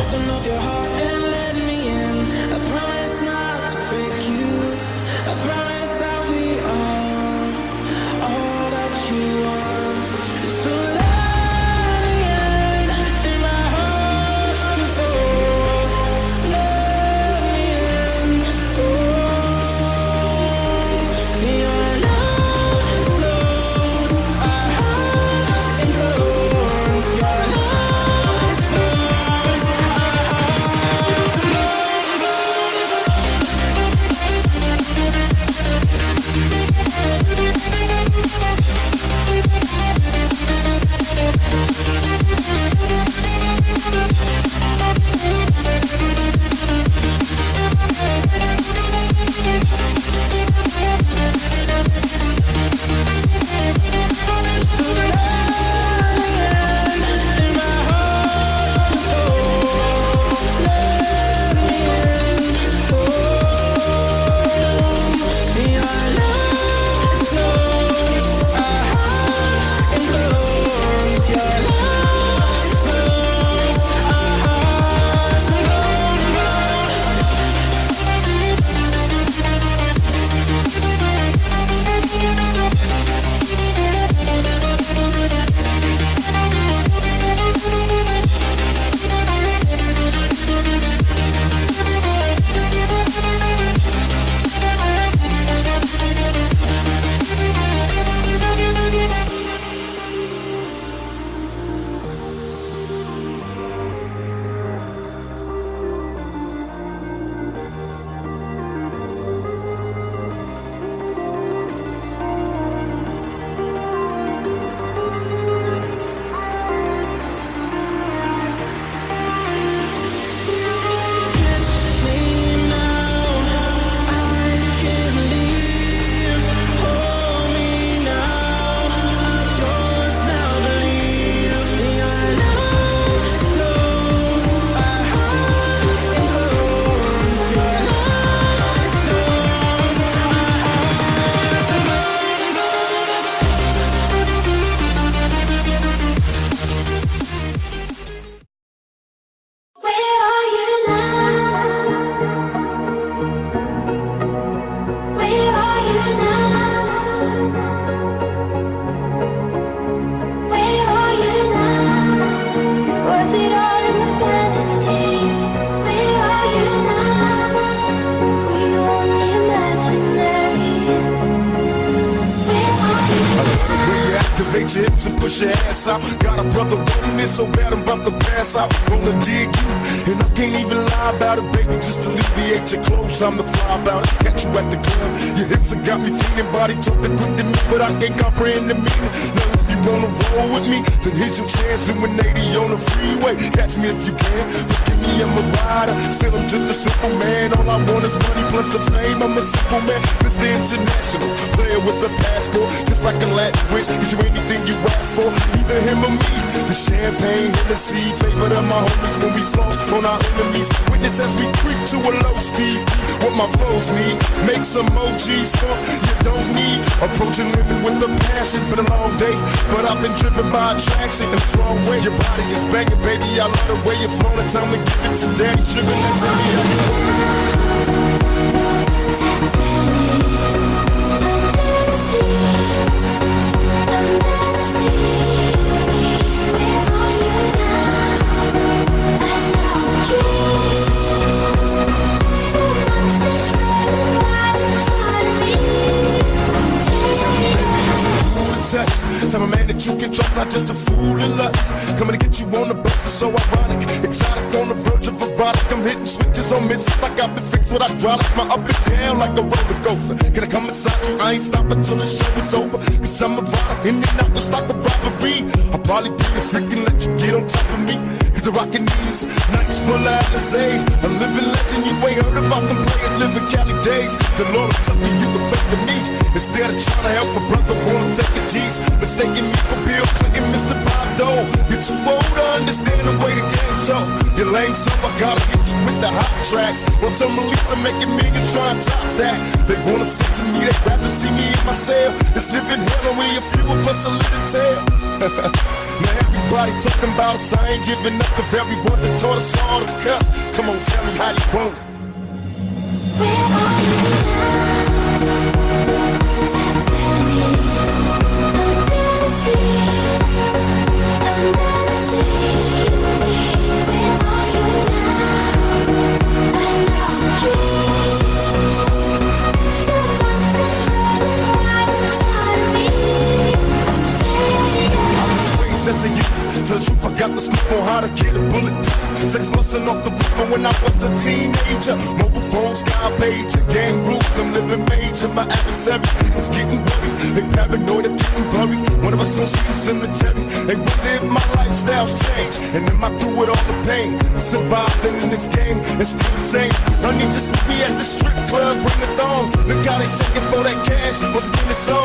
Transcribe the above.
Open up your heart and let me in. I promise not to break you. I promise I'll be all that you want. So let me in my heart before. Let me in. Oh, your love explodes our hearts and blows. Your love explodes our hearts and blows. Activate your hips and push your ass out. Got a brother wanting it so bad I'm about to pass out. Wanna dig you, and I can't even lie about it, baby. Just to alleviate your clothes, I'm the fly about it. Catch you at the club, your hips have got me feeling. Body talking quick to me, but I can't comprehend the meaning. Now if you wanna roll with me, then here's your chance. Doing 80 on the freeway. Catch me if you can. Forgive me, I'm a rider. Still I'm just a simple man. All I want is money plus the fame. I'm a simple man, Mr. International, player with a passport, just like a Latin switch. Get you anything you ask for, either him or me. The champagne, Hennessy, favorite of my homies when we floss on our enemies. Witness as we creep to a low speed. What my foes need, make some emojis for you don't need. Approaching women with a passion, been a long day, but I've been driven by attraction in a strong way. Your body is banging, baby, I love the way you're flowing. Time to give it to daddy, sugar, now tell me how you Tell a man that you can trust, not just a fool in lust. Coming to get you on the bus is so ironic. Exotic on the verge of erotic. I'm hitting switches on misses like I've been fixed with hydraulic. My up and down like a roller coaster. Can I come inside you? I ain't stopping till the show is over. Cause I'm a rider, in and out just like a robbery. I'll probably be a freak and let you get on top of me. Cause the rockin' these nights full of Alizé. A living legend, you ain't heard about them players living Cali days. The Lord is telling you to fake to me. Instead of trying to help a brother, wanna take his G's. Mistaking me for Bill Clinton, Mr. Bob Dole. You're too old to understand the way the game's told. You're lame, so I gotta hit you with the hot tracks. Want some release, I'm making millions trying to top that. They wanna sex me, they'd rather see me in my cell. It's living hell and we a few of us a little tale. Now every Everybody talking about us, I ain't giving up the very one that taught us all to cuss. Come on, tell me how you want it. Where are you now? Under the sea, under the sea. Where are you now? Another dream. The monster's running right inside of me. I'm fading. I was raised as a youth. Tell the truth, I got the scoop on how to get a bulletproof. 6 busting off the roof, but when I was a teenager, mobile phone, sky pager, gang rules, I'm living major. My adversary is getting worried. They paranoid of getting buried. One of us gon' see the cemetery. They wonder if my lifestyle's changed, and am I through with all the pain? Surviving in this game, it's still the same. Honey, just meet me at the strip club, bring the thong. Look how they shaking for that cash. Once again, it's on.